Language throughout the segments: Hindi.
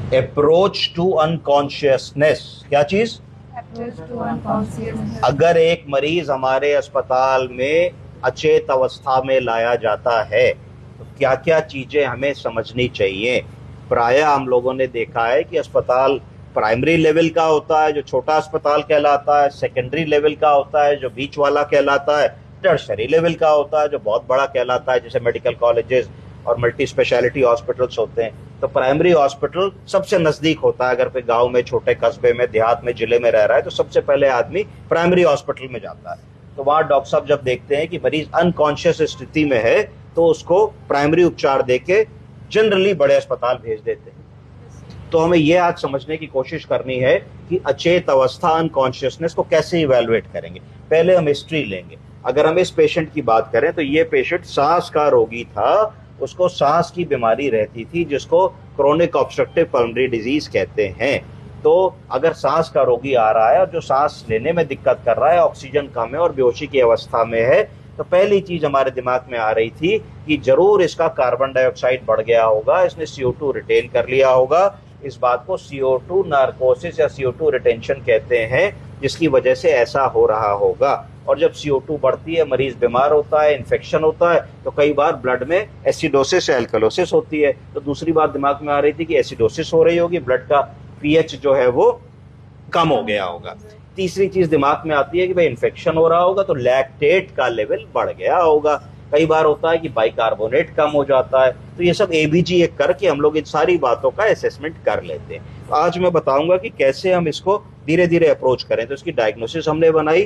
अप्रोच टू अनकॉन्शियसनेस, क्या चीज? अगर एक मरीज हमारे अस्पताल में अचेत अवस्था में लाया जाता है तो क्या क्या चीजें हमें समझनी चाहिए। प्रायः हम लोगों ने देखा है कि अस्पताल प्राइमरी लेवल का होता है जो छोटा अस्पताल कहलाता है, सेकेंडरी लेवल का होता है जो बीच वाला कहलाता है, टर्शरी लेवल का होता है जो बहुत बड़ा कहलाता है, जैसे मेडिकल कॉलेजेस और मल्टी स्पेशलिटी हॉस्पिटल्स होते हैं। तो प्राइमरी हॉस्पिटल सबसे नजदीक होता है। अगर कोई गांव में, छोटे कस्बे में, देहात में, जिले में रह रहा है तो सबसे पहले आदमी प्राइमरी हॉस्पिटल में जाता है। तो वहां डॉक्टर साहब जब देखते हैं कि मरीज अनकॉन्शियस स्थिति में है तो उसको प्राइमरी उपचार देके जनरली बड़े अस्पताल भेज देते हैं। तो हमें यह आज समझने की कोशिश करनी है कि अचेत अवस्था, अनकॉन्शियसनेस को कैसे इवेलुएट करेंगे। पहले हम हिस्ट्री लेंगे। अगर हम इस पेशेंट की बात करें तो ये पेशेंट सांस का रोगी था, उसको सांस की बीमारी रहती थी जिसको क्रोनिक ऑब्स्ट्रक्टिव पल्मोनरी डिजीज कहते हैं। तो अगर सांस का रोगी आ रहा है और जो सांस लेने में दिक्कत कर रहा है, ऑक्सीजन कम है और बेहोशी की अवस्था में है, तो पहली चीज हमारे दिमाग में आ रही थी कि जरूर इसका कार्बन डाइऑक्साइड बढ़ गया होगा, इसने CO2 रिटेन कर लिया होगा। इस बात को CO2 नार्कोसिस या CO2 रिटेंशन कहते हैं, जिसकी वजह से ऐसा हो रहा होगा। और जब CO2 बढ़ती है, मरीज बीमार होता है, इन्फेक्शन होता है, तो कई बार ब्लड में एसिडोसिस या एल्कलोसिस होती है। तो दूसरी बात दिमाग में आ रही थी कि एसिडोसिस हो रही होगी, ब्लड का पीएच जो है वो कम हो गया होगा। तीसरी चीज दिमाग में आती है कि भाई इन्फेक्शन हो रहा होगा तो लैक्टेट का लेवल बढ़ गया होगा। कई बार होता है कि बाइकार्बोनेट कम हो जाता है। तो ये सब ABG एक करके हम लोग इन सारी बातों का असेसमेंट कर लेते हैं। तो आज मैं बताऊंगा कि कैसे हम इसको धीरे धीरे अप्रोच करें। तो इसकी डायग्नोसिस हमने बनाई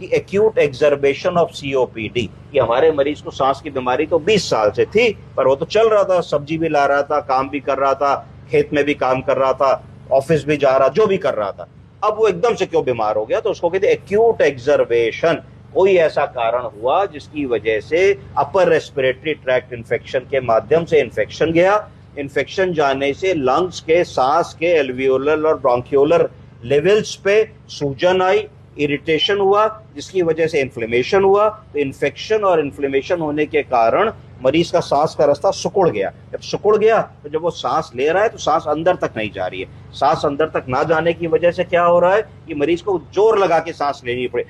कि एक्यूट एक्सर्बेशन ऑफ COPD, कि हमारे मरीज को सांस की बीमारी तो 20 साल से थी, पर वो तो चल रहा था, सब्जी भी ला रहा था, काम भी कर रहा था, खेत में भी काम कर रहा था, ऑफिस भी जा रहा, जो भी कर रहा था। अब वो एकदम से क्यों बीमार हो गया? तो उसको कहते हैं एक्यूट एक्सर्बेशन। कोई ऐसा कारण हुआ जिसकी वजह से अपर रेस्पिरेटरी ट्रैक्ट इन्फेक्शन के माध्यम से इन्फेक्शन गया। इन्फेक्शन जाने से लंग्स के, सांस के एल्वियोलर और ब्रोंकियोलर लेवल्स पे सूजन आई, इरिटेशन हुआ, जिसकी वजह से इन्फ्लेमेशन हुआ। तो इन्फेक्शन और इन्फ्लेमेशन होने के कारण मरीज का सांस का रास्ता सिकुड़ गया। जब सिकुड़ गया तो जब वो सांस ले रहा है तो सांस अंदर तक नहीं जा रही है। सांस अंदर तक ना जाने की वजह से क्या हो रहा है कि मरीज को जोर लगा के सांस लेनी पड़े,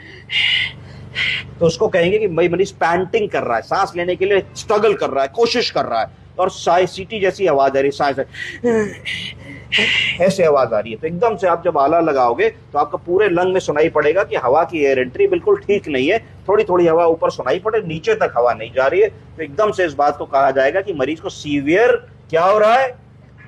तो उसको कहेंगे कि भाई मरीज पैंटिंग कर रहा है, सांस लेने के लिए स्ट्रगल कर रहा है, कोशिश कर रहा है, और सीटी जैसी आवाज आ रही है, सांस ऐसे आवाज आ रही है। तो एकदम से आप जब आला लगाओगे तो आपका पूरे लंग में सुनाई पड़ेगा कि हवा की एयर एंट्री बिल्कुल ठीक नहीं है, थोड़ी थोड़ी हवा ऊपर सुनाई पड़े, नीचे तक हवा नहीं जा रही है। तो एकदम से इस बात को कहा जाएगा कि मरीज को सीवियर क्या हो रहा है?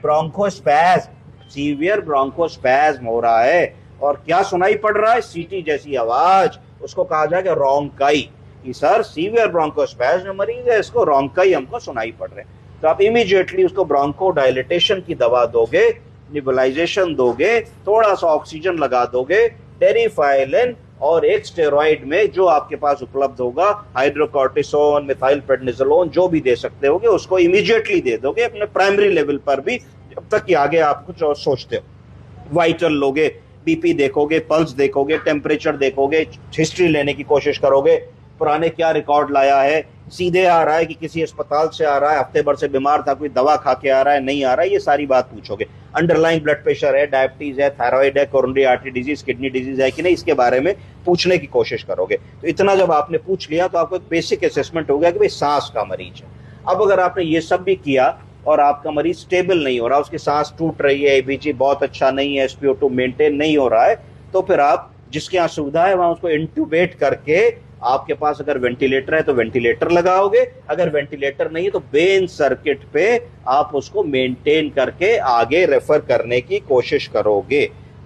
ब्रोंकोस्पैज्म, सीवियर ब्रोंकोस्पैज्म हो रहा है। और क्या सुनाई पड़ रहा है? सीटी जैसी आवाज। उसको कहा जाएगा रोंकाई, कि सर सीवियर ब्रोंकोस्पैज्म मरीज है, इसको रोंकाई हमको सुनाई पड़ रहे हैं। तो आप इमीडिएटली उसको ब्रोंको डायलिटेशन की दवा दोगे, निबुलाइजेशन दोगे, थोड़ा सा ऑक्सीजन लगा दोगे, टेरिफाइलिन और एक स्टेरॉइड में जो आपके पास उपलब्ध होगा, हाइड्रोकॉर्टिसोन, मिथाइल प्रेडनिसोलोन, जो भी दे सकते होगे उसको इमीडिएटली दे दोगे अपने प्राइमरी लेवल पर भी, जब तक कि आगे आप कुछ और सोचते हो। वाइटल लोगे, BP देखोगे, पल्स देखोगे, टेम्परेचर देखोगे, हिस्ट्री लेने की कोशिश करोगे, पुराने क्या रिकॉर्ड लाया है, सीधे आ रहा है कि किसी अस्पताल से आ रहा है, हफ्ते भर से बीमार था, कोई दवा खा के आ रहा है, नहीं आ रहा है, ये सारी बात पूछोगे। अंडरलाइंग ब्लड प्रेशर है, डायबिटीज है, थायराइड है, coronary artery disease, kidney disease है कि नहीं, इसके बारे में पूछने की कोशिश करोगे। तो इतना जब आपने पूछ लिया तो आपको एक बेसिक असेसमेंट हो गया कि भाई सांस का मरीज है। अब अगर आपने ये सब भी किया और आपका मरीज स्टेबल नहीं हो रहा, उसकी सांस टूट रही है, ABG बहुत अच्छा नहीं है, SpO2 मेंटेन नहीं हो रहा है, तो फिर आप जिसके यहाँ सुविधा है वहां उसको इंट्यूबेट करके, आपके पास अगर वेंटिलेटर है तो वेंटिलेटर लगाओगे, अगर वेंटिलेटर नहीं है तो वेन सर्किट पे आप उसको मेंटेन करके आगे रेफर करने की कोशिश करोगे।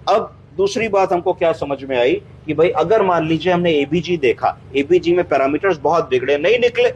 अब दूसरी बात हमको क्या समझ में आई कि भाई अगर मान लीजिए हमने ABG देखा, ABG में पैरामीटर्स बहुत बिगड़े, नहीं निकले,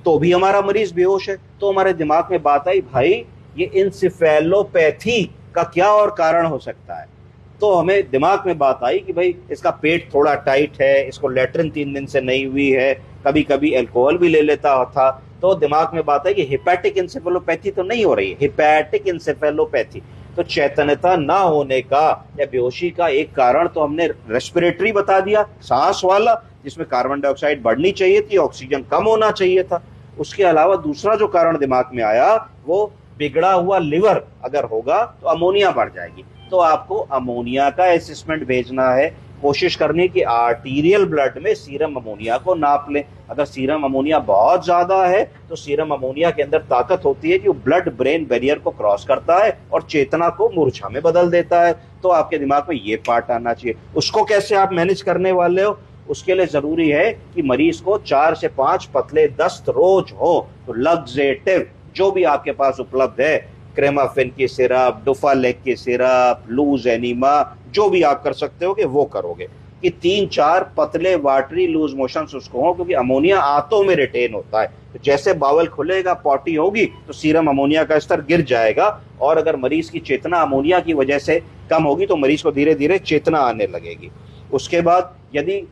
तो भी हमारा मरीज बेहोश है, तो हमारे दिमाग में बात आई भाई ये इंसेफेलोपैथी का क्या और कारण हो सकता है। तो हमें दिमाग में बात आई कि भाई इसका पेट थोड़ा टाइट है, इसको लेटरिन 3 दिन से नहीं हुई है, कभी कभी अल्कोहल भी ले लेता था। तो दिमाग में बात आई कि हिपैटिक इंसेफेलोपैथी तो नहीं हो रही है, हिपैटिक इंसेफेलोपैथी। तो चैतन्यता ना होने का या बेहोशी का एक कारण तो हमने रेस्पिरेटरी बता दिया, सांस वाला, जिसमें कार्बन डाइऑक्साइड बढ़नी चाहिए थी, ऑक्सीजन कम होना चाहिए था। उसके अलावा दूसरा जो कारण दिमाग में आया वो बिगड़ा हुआ लिवर अगर होगा तो अमोनिया बढ़ जाएगी। तो आपको अमोनिया का असेसमेंट भेजना है, कोशिश करनी कि आर्टीरियल ब्लड में सीरम अमोनिया को नाप लें। अगर सीरम अमोनिया बहुत ज्यादा है तो सीरम अमोनिया के अंदर ताकत होती है कि वो ब्लड ब्रेन बैरियर को क्रॉस करता है और चेतना को मूर्छा में बदल देता है। तो आपके दिमाग में ये पार्ट आना चाहिए। उसको कैसे आप मैनेज करने वाले हो, उसके लिए जरूरी है कि मरीज को 4 से 5 पतले दस्त रोज हो। तो लग्जेटिव जो भी आपके पास उपलब्ध है, क्रेमाफिन की सिरप, डोफालेक की सिरप, लूज एनीमा, जो भी आप कर सकते हो कि वो करोगे कि 3-4 पतले वाटरी लूज मोशंस उसको हो, क्योंकि अमोनिया आंतों में रिटेन होता है। तो जैसे बावल खुलेगा, पॉटी होगी, तो सीरम अमोनिया का स्तर गिर जाएगा। और अगर मरीज की चेतना अमोनिया की वजह से कम होगी तो मरीज को धीरे धीरे चेतना आने लगेगी। उसके बाद यदि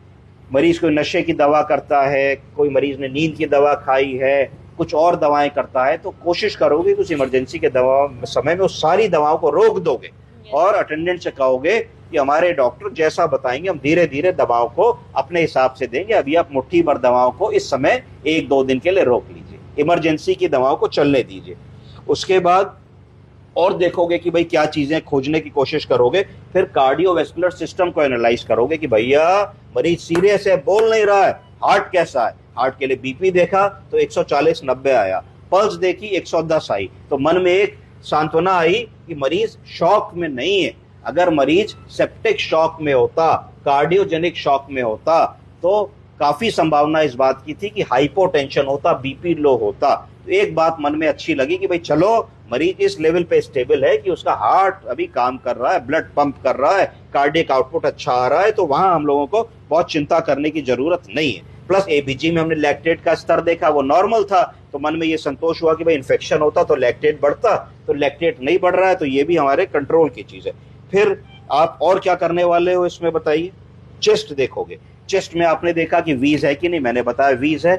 मरीज कोई नशे की दवा करता है, कोई मरीज ने नींद की दवा खाई है, कुछ और दवाएं करता है, तो कोशिश करोगे कि उस इमरजेंसी के दवा समय में उस सारी दवाओं को रोक दोगे और अटेंडेंट से कहोगे कि हमारे डॉक्टर जैसा बताएंगे हम धीरे धीरे दवाओं को अपने हिसाब से देंगे, अभी आप मुट्ठी भर दवाओं को इस समय 1-2 दिन के लिए रोक लीजिए, इमरजेंसी की दवाओं को चलने दीजिए। उसके बाद और देखोगे कि भाई क्या चीजें खोजने की कोशिश करोगे। फिर कार्डियोवैस्कुलर सिस्टम को एनालाइज करोगे कि भैया मरीज सीरियस है, बोल नहीं रहा है, हार्ट कैसा है। हार्ट के लिए बीपी देखा तो 140/90 आया, पल्स देखी 110 आई, तो मन में एक सांत्वना आई कि मरीज शॉक में नहीं है। अगर मरीज सेप्टिक शॉक में होता, कार्डियोजेनिक शॉक में होता, तो काफी संभावना इस बात की थी कि हाइपोटेंशन होता, बीपी लो होता। तो एक बात मन में अच्छी लगी कि भाई चलो मरीज इस लेवल पे स्टेबल है कि उसका हार्ट अभी काम कर रहा है, ब्लड पंप कर रहा है, कार्डियक आउटपुट अच्छा आ रहा है, तो वहां हम लोगों को बहुत चिंता करने की जरूरत नहीं है। प्लस एबीजी में हमने लैक्टेट का स्तर देखा, वो नॉर्मल था, तो मन में ये संतोष हुआ कि भाई इन्फेक्शन होता तो लैक्टेट बढ़ता, तो लैक्टेट नहीं बढ़ रहा है, तो ये भी हमारे कंट्रोल की चीज है। फिर आप और क्या करने वाले हो इसमें बताइए। चेस्ट देखोगे, चेस्ट में आपने देखा कि वीज है कि नहीं, मैंने बताया वीज है।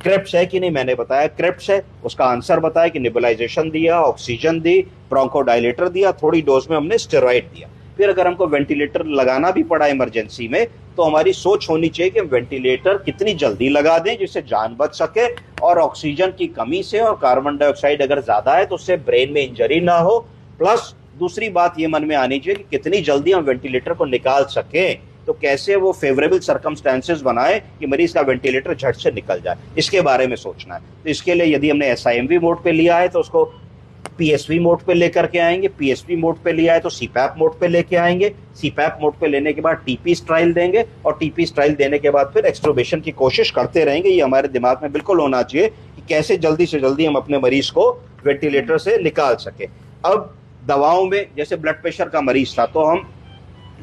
क्रेप्स है कि नहीं, मैंने बताया क्रेप्स है। उसका आंसर बताया कि निबुलाइजेशन दिया, ऑक्सीजन दी, ब्रोंकोडायलेटर दिया, थोड़ी डोज में हमने स्टेरॉइड दिया। फिर अगर हमको वेंटिलेटर लगाना भी पड़ा इमरजेंसी में, तो हमारी सोच होनी चाहिए कि हम वेंटिलेटर कितनी जल्दी लगा दें जिससे जान बच सके, और ऑक्सीजन की कमी से और कार्बन डाइऑक्साइड अगर ज्यादा है तो उससे ब्रेन में इंजरी ना हो। प्लस दूसरी बात ये मन में आनी चाहिए कि कितनी जल्दी हम वेंटिलेटर को निकाल सकें, तो कैसे वो फेवरेबल सर्कमस्टेंसेस बनाए कि मरीज का वेंटिलेटर झट से निकल जाए, इसके बारे में सोचना है। तो इसके लिए यदि हमने एसआईएमवी मोड पे लिया है तो उसको पीएसवी मोड पे लेकर के आएंगे, पीएसवी मोड पे लिया है तो सीपैप मोड पे लेके आएंगे, सीपैप मोड पे लेने के बाद टीपी स्ट्राइल देंगे, और टीपी स्ट्राइल देने के बाद फिर एक्सट्रोबेशन की कोशिश करते रहेंगे। ये हमारे दिमाग में बिल्कुल होना चाहिए कि कैसे जल्दी से जल्दी हम अपने मरीज को वेंटिलेटर से निकाल सके। अब दवाओं में जैसे ब्लड प्रेशर का मरीज था, तो हम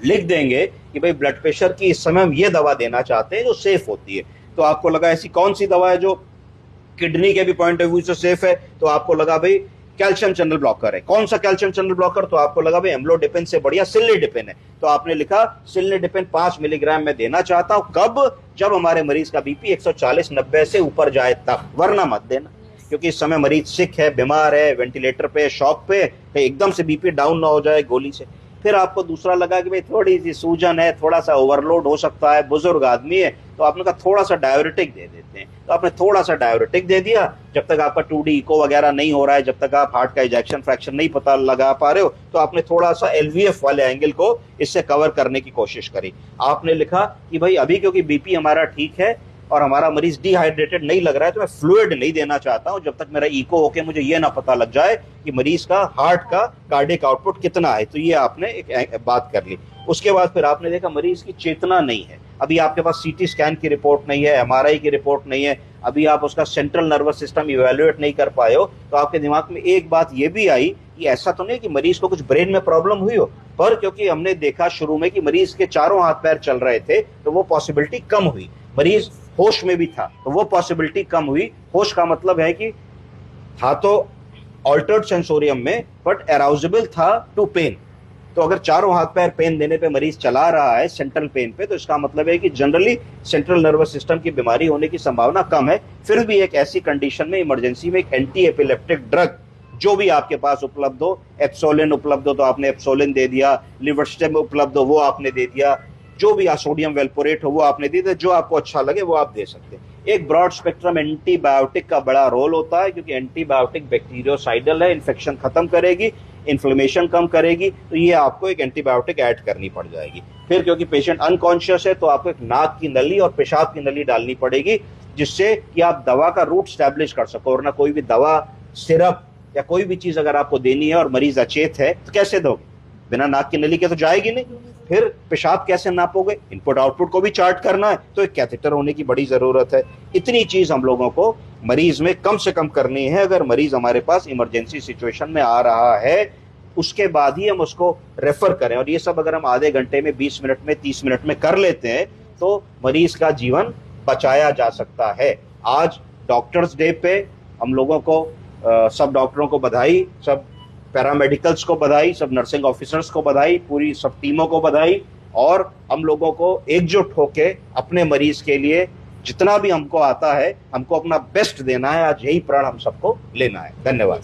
लिख देंगे कि भाई ब्लड प्रेशर की इस समय हम ये दवा देना चाहते हैं जो सेफ होती है। तो आपको लगा ऐसी कौन सी दवा है जो किडनी के भी पॉइंट ऑफ व्यू से सेफ है, तो आपको लगा भाई कैल्शियम चैनल ब्लॉकर है। कौन सा कैल्शियम चैनल ब्लॉकर, तो आपको लगा भाई एम्लोडिपिन से बढ़िया सिल्लीडिपिन है, तो आपने लिखा सिल्लीडिपिन 5 मिलीग्राम में देना चाहता हूं। कब? जब हमारे मरीज का बीपी 140/90 से ऊपर जाए तब, वरना मत देना, क्योंकि इस समय मरीज सिक है, बीमार है, वेंटिलेटर पे, शॉक पे, एकदम से बीपी डाउन ना हो जाए गोली से। फिर आपको दूसरा लगा कि भाई थोड़ी सी सूजन है, थोड़ा सा ओवरलोड हो सकता है, बुजुर्ग आदमी है, तो आपने कहा थोड़ा सा डायरेटिक दे देते हैं, तो आपने थोड़ा सा डायरेटिक दे दिया। जब तक आपका 2D इको वगैरह नहीं हो रहा है, जब तक आप हार्ट का इजेक्शन फ्रैक्शन नहीं पता लगा पा रहे हो, तो आपने थोड़ा सा एलवीएफ वाले एंगल को इससे कवर करने की कोशिश करी। आपने लिखा कि भाई अभी क्योंकि बीपी हमारा ठीक है और हमारा मरीज डिहाइड्रेटेड नहीं लग रहा है, तो मैं फ्लूइड नहीं देना चाहता हूं जब तक मेरा इको होके मुझे ये ना पता लग जाए कि मरीज का हार्ट का कार्डियक आउटपुट कितना है। तो ये आपने एक बात कर ली। उसके बाद फिर आपने देखा मरीज की चेतना नहीं है, अभी आपके पास सीटी स्कैन की रिपोर्ट नहीं है, एमआरआई की रिपोर्ट नहीं है, अभी आप उसका सेंट्रल नर्वस सिस्टम इवेल्युएट नहीं कर पाए हो। तो आपके दिमाग में एक बात ये भी आई कि ऐसा तो नहीं कि मरीज को कुछ ब्रेन में प्रॉब्लम हुई हो, पर क्योंकि हमने देखा शुरू में कि मरीज के चारों हाथ पैर चल रहे थे, तो वो पॉसिबिलिटी कम हुई। मरीज होश में भी था तो वो पॉसिबिलिटी कम हुई। होश का मतलब है कि था तो ऑल्टर्ड सेंसोरियम में, बट अराउजेबल था टू पेन। तो अगर चारों हाथ पैर पेन देने पे मरीज चला रहा है सेंट्रल पेन पे, तो इसका मतलब है कि जनरली सेंट्रल नर्वस सिस्टम की बीमारी होने की संभावना कम है। फिर भी एक ऐसी कंडीशन में इमरजेंसी में एक एंटी एपिलेप्टिक ड्रग जो भी आपके पास उपलब्ध हो, एप्सोलिन उपलब्ध हो तो आपने एप्सोलिन दे दिया, लिवर्स्टेम उपलब्ध हो वो आपने दे दिया, जो भी सोडियम वेल्पोरेट हो वो आपने दे दिया, जो आपको अच्छा लगे वो आप दे सकते हैं। एक ब्रॉड स्पेक्ट्रम एंटीबायोटिक का बड़ा रोल होता है, क्योंकि एंटीबायोटिक बैक्टीरियोसाइडल है, इन्फेक्शन खत्म करेगी, इन्फ्लेमेशन कम करेगी, तो ये आपको एक एंटीबायोटिक ऐड करनी पड़ जाएगी। फिर क्योंकि पेशेंट अनकॉन्शियस है तो आपको एक नाक की नली और पेशाब की नली डालनी पड़ेगी, जिससे कि आप दवा का रूट स्टैब्लिश कर सको। और ना कोई भी दवा, सिरप या कोई भी चीज अगर आपको देनी है और मरीज अचेत है तो कैसे दोगे? बिना नाक की नली के तो जाएगी नहीं। फिर पेशाब कैसे नापोगे? इनपुट आउटपुट को भी चार्ट करना है, तो एक कैथेटर होने की बड़ी जरूरत है। इतनी चीज हम लोगों को मरीज में कम से कम करनी है। अगर मरीज हमारे पास इमरजेंसी सिचुएशन में आ रहा है, उसके बाद ही हम उसको रेफर करें। और ये सब अगर हम आधे घंटे में, 20 मिनट में, 30 मिनट में कर लेते हैं तो मरीज का जीवन बचाया जा सकता है। आज डॉक्टर्स डे पे हम लोगों को सब डॉक्टरों को बधाई, सब पैरामेडिकल्स को बधाई, सब नर्सिंग ऑफिसर्स को बधाई, पूरी सब टीमों को बधाई। और हम लोगों को एकजुट होके अपने मरीज के लिए जितना भी हमको आता है, हमको अपना बेस्ट देना है। आज यही प्रण हम सबको लेना है। धन्यवाद।